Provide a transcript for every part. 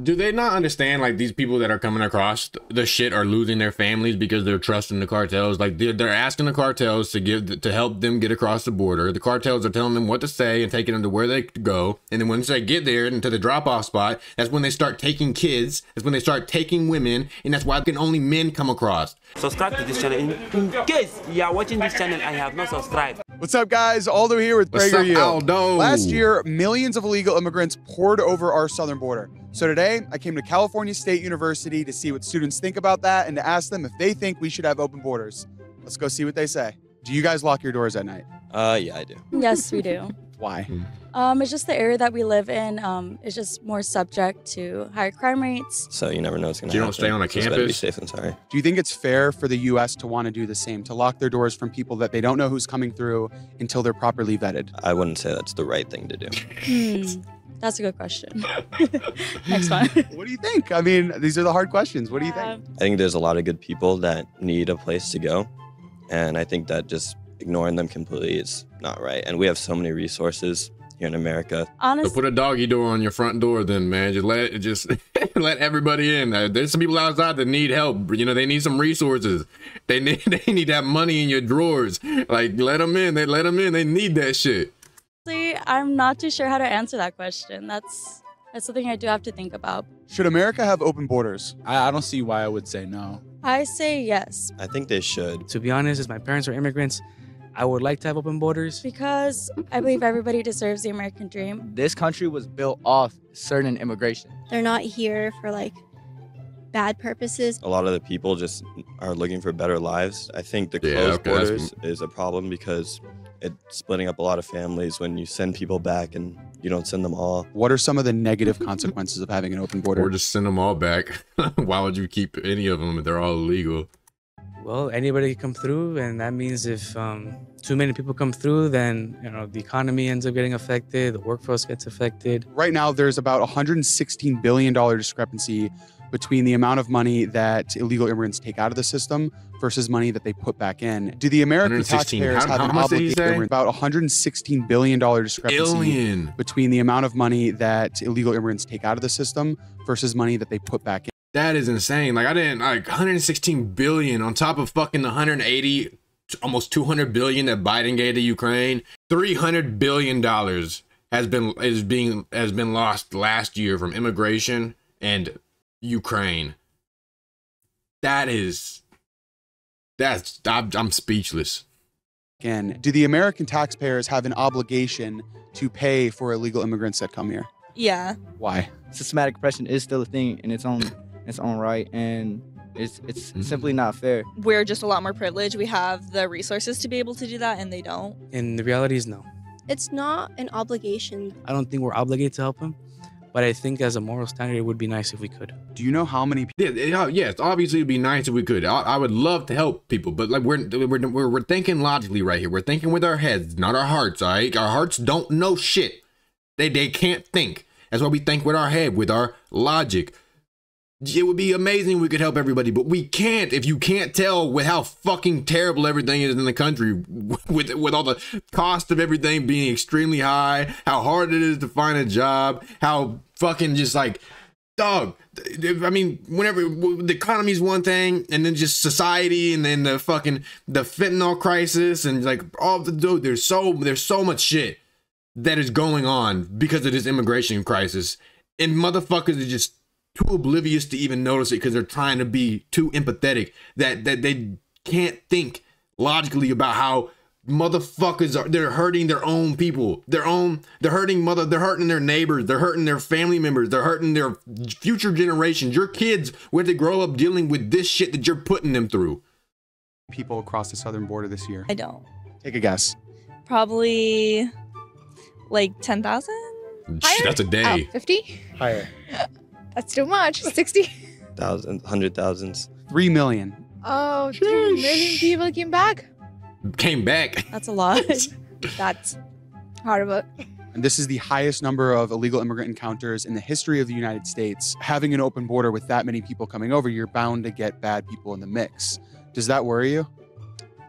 Do they not understand, like, these people that are coming across the shit are losing their families because they're trusting the cartels? Like, they're asking the cartels to help them get across the border. The cartels are telling them what to say and taking them to where they go. And then once they get there and to the drop-off spot, that's when they start taking kids. That's when they start taking women. And that's why only men come across. Subscribe to this channel. In case you are watching this channel and you have not subscribed. What's up, guys? Aldo here with PragerU. Aldo? Last year, millions of illegal immigrants poured over our southern border. So today, I came to California State University to see what students think about that and to ask them if they think we should have open borders. Let's go see what they say. Do you guys lock your doors at night? Yeah, I do. Yes, we do. Why? It's just the area that we live in is just more subject to higher crime rates. So you never know what's going to You happen. don't stay on a So it's better be campus? safe than sorry. Do you think it's fair for the U.S. to want to do the same, to lock their doors from people that they don't know who's coming through until they're properly vetted? I wouldn't say that's the right thing to do. That's a good question. Next one. What do you think? I mean, these are the hard questions. What do you think? I think there's a lot of good people that need a place to go. And I think that just ignoring them completely is not right. And we have so many resources here in America. So Honestly, put a doggy door on your front door then, man. Just let everybody in. There's some people outside that need help. You know, they need some resources. They need that money in your drawers. Like, let them in. Let them in. They need that shit. I'm not too sure how to answer that question. That's something I do have to think about. Should America have open borders? I don't see why I would say no. I say yes, I think they should. To be honest, as my parents are immigrants, I would like to have open borders. because I believe everybody deserves the American dream. This country was built off certain immigration. They're not here for like bad purposes. A lot of the people just are looking for better lives. I think the Yeah, closed okay, that's- borders is a problem because it's splitting up a lot of families when you send people back and you don't send them all. What are some of the negative consequences of having an open border? Or just send them all back. Why would you keep any of them if they're all illegal? Well, anybody can come through, and that means if too many people come through, then the economy ends up getting affected, the workforce gets affected. Right now, there's about $116 billion discrepancy between the amount of money that illegal immigrants take out of the system versus money that they put back in. Do the American 116. taxpayers have How an much did he obligation? say? About $116 billion discrepancy between the amount of money that illegal immigrants take out of the system versus money that they put back in. That is insane. Like, 116 billion on top of fucking the 180, almost 200 billion that Biden gave to Ukraine. $300 billion has been lost last year from immigration and Ukraine. I'm speechless. Again, do the American taxpayers have an obligation to pay for illegal immigrants that come here? Yeah. Why? Systematic oppression is still a thing in its own right, and it's simply not fair. We're just a lot more privileged. We have the resources to be able to do that, and they don't. And the reality is no. It's not an obligation. I don't think we're obligated to help them, but I think as a moral standard, it would be nice if we could. Do you know how many people? Yes, obviously it'd be nice if we could. I would love to help people, but like we're thinking logically right here. We're thinking with our heads, not our hearts. All right, our hearts don't know shit. They can't think. That's why we think with our head, with our logic. It would be amazing if we could help everybody, but we can't. If you can't tell with how fucking terrible everything is in the country, with all the cost of everything being extremely high, how hard it is to find a job, how fucking just like, dog. I mean, whenever the economy is one thing, and then just society, and then the fentanyl crisis, and like all the dude, there's so much shit that is going on because of this immigration crisis, and motherfuckers are just too oblivious to even notice it because they're trying to be too empathetic that they can't think logically about how motherfuckers they're hurting their own people, they're hurting their neighbors, they're hurting their family members, they're hurting their future generations, your kids, where they grow up dealing with this shit that you're putting them through. People across the southern border this year? I don't. Take a guess. Probably like 10,000? That's a day. 50? Higher. That's too much. 60? Hundred thousands. 3 million. Oh, 3 million people came back. That's a lot. That's horrible. And this is the highest number of illegal immigrant encounters in the history of the United States. Having an open border with that many people coming over, you're bound to get bad people in the mix. Does that worry you?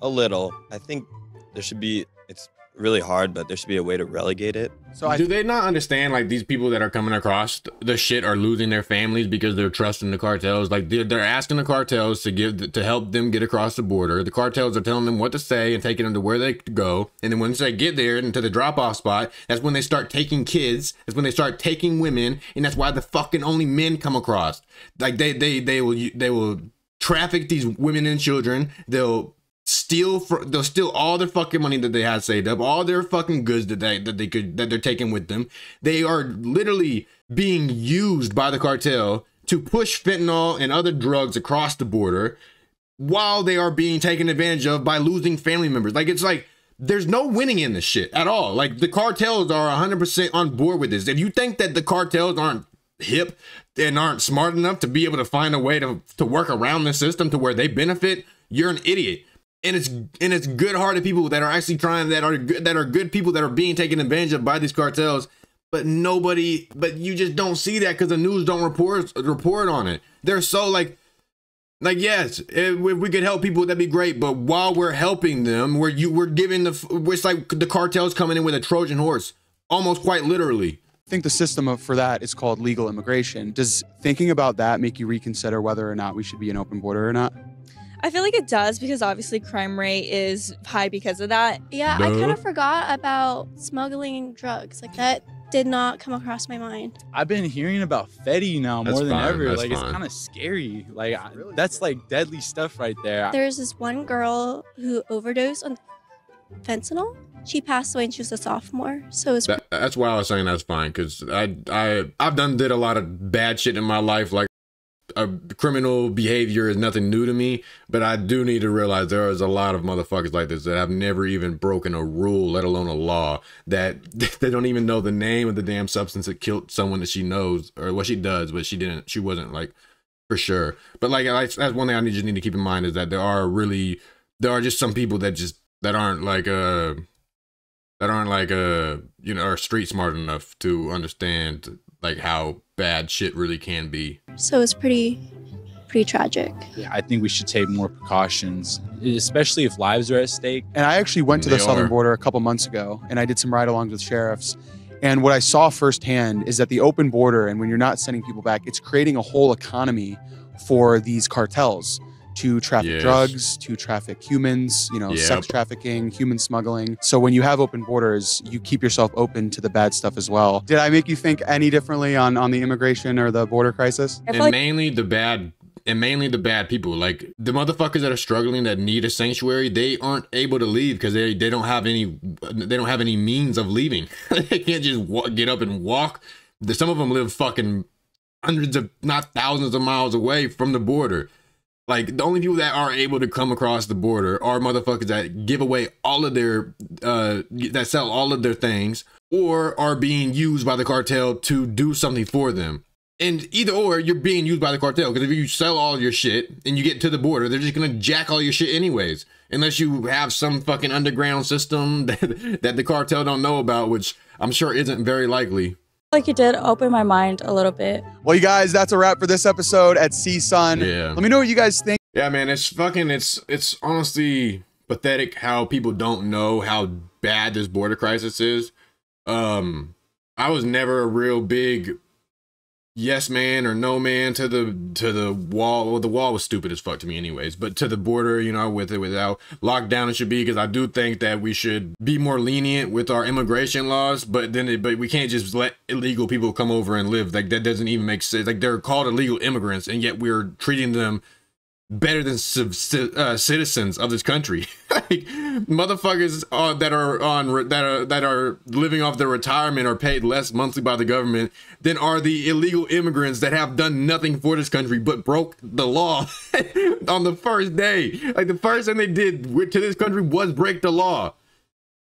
A little. I think there should be, it's really hard, but there should be a way to relegate it. So do they not understand, like, these people that are coming across the shit are losing their families because they're trusting the cartels? Like, they're asking the cartels to help them get across the border. The cartels are telling them what to say and taking them to where they go. And then once they get there and to the drop-off spot, that's when they start taking kids. That's when they start taking women, and that's why the fucking only men come across. Like, they will traffic these women and children. They'll steal all their fucking money that they had saved up, all their fucking goods that they're taking with them. They are literally being used by the cartel to push fentanyl and other drugs across the border while they are being taken advantage of by losing family members. Like, it's like there's no winning in this shit at all. Like, the cartels are 100% on board with this. If you think that the cartels aren't hip and aren't smart enough to be able to find a way to work around the system to where they benefit, you're an idiot. And it's good-hearted people that are actually trying, that are good people that are being taken advantage of by these cartels, but you just don't see that because the news don't report on it. They're so like yes, if we could help people, that'd be great. But while we're helping them, it's like the cartels coming in with a Trojan horse, almost quite literally. I think the system for that is called legal immigration. Does thinking about that make you reconsider whether or not we should be an open border or not? I feel like it does because obviously crime rate is high because of that. Yeah, I kind of forgot about smuggling drugs. Like, that did not come across my mind. I've been hearing about Fetty now more than ever. Like, it's fine. kind of scary. Like, that's like deadly stuff right there. There's this one girl who overdosed on fentanyl. She passed away and she was a sophomore. So it's that's why I was saying that's fine, because did a lot of bad shit in my life. Like, criminal behavior is nothing new to me, but I do need to realize there is a lot of motherfuckers like this that have never even broken a rule, let alone a law, that they don't even know the name of the damn substance that killed someone that she knows, or what she does, but she wasn't like for sure. But like that's one thing I just need to keep in mind, is that there are just some people that aren't are street smart enough to understand like how bad shit really can be. So it's pretty tragic. Yeah, I think we should take more precautions, especially if lives are at stake. And I actually went to the southern border a couple months ago, and I did some ride-alongs with sheriffs. And what I saw firsthand is that the open border, and when you're not sending people back, it's creating a whole economy for these cartels to traffic drugs, to traffic humans, sex trafficking, human smuggling. So when you have open borders, you keep yourself open to the bad stuff as well. Did I make you think any differently on the immigration or the border crisis? And mainly the bad people, like the motherfuckers that are struggling, that need a sanctuary, they aren't able to leave because they don't have any means of leaving. They can't just get up and walk. Some of them live fucking hundreds of, not thousands of miles away from the border. Like, the only people that are able to come across the border are motherfuckers that give away all of their, that sell all of their things, or are being used by the cartel to do something for them. And either or, you're being used by the cartel, because if you sell all your shit and you get to the border, they're just gonna jack all your shit anyways. Unless you have some fucking underground system that the cartel don't know about, which I'm sure isn't very likely. Like, you did open my mind a little bit. Well, you guys, that's a wrap for this episode at CSUN. Yeah. Let me know what you guys think. Yeah, man, it's honestly pathetic how people don't know how bad this border crisis is. I was never a real big yes man or no man to the wall. Well, the wall was stupid as fuck to me anyways, but to the border, without lockdown it should be, because I do think that we should be more lenient with our immigration laws, but we can't just let illegal people come over and live. Like, that doesn't even make sense. Like, they're called illegal immigrants, and yet we're treating them better than citizens of this country. Like, motherfuckers that are living off their retirement are paid less monthly by the government than are the illegal immigrants that have done nothing for this country but broke the law on the first day. Like, the first thing they did to this country was break the law,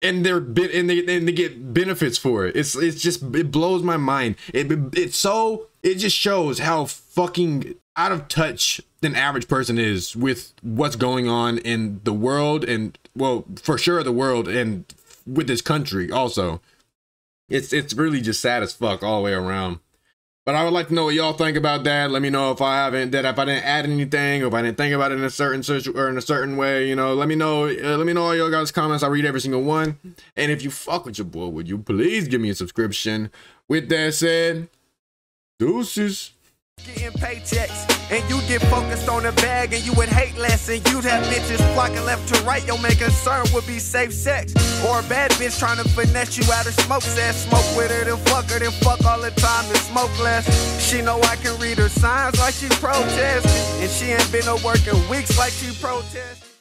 and they get benefits for it. It blows my mind. It just shows how fucking out of touch an average person is with what's going on in the world, and, well, for sure the world, and with this country also. It's really just sad as fuck all the way around. But I would like to know what y'all think about that. Let me know if I didn't add anything, or if I didn't think about it in a certain way. You know, let me know. Let me know all y'all guys' comments. I read every single one. And if you fuck with your boy, would you please give me a subscription? With that said, deuces. Getting paychecks, and you get focused on the bag, and you would hate less, and you'd have bitches flocking left to right. Your main concern would be safe sex, or a bad bitch trying to finesse you out of smoke. Says smoke with her, then fuck all the time and smoke less. She know I can read her signs like she protesting, and she ain't been to work in weeks like she protesting.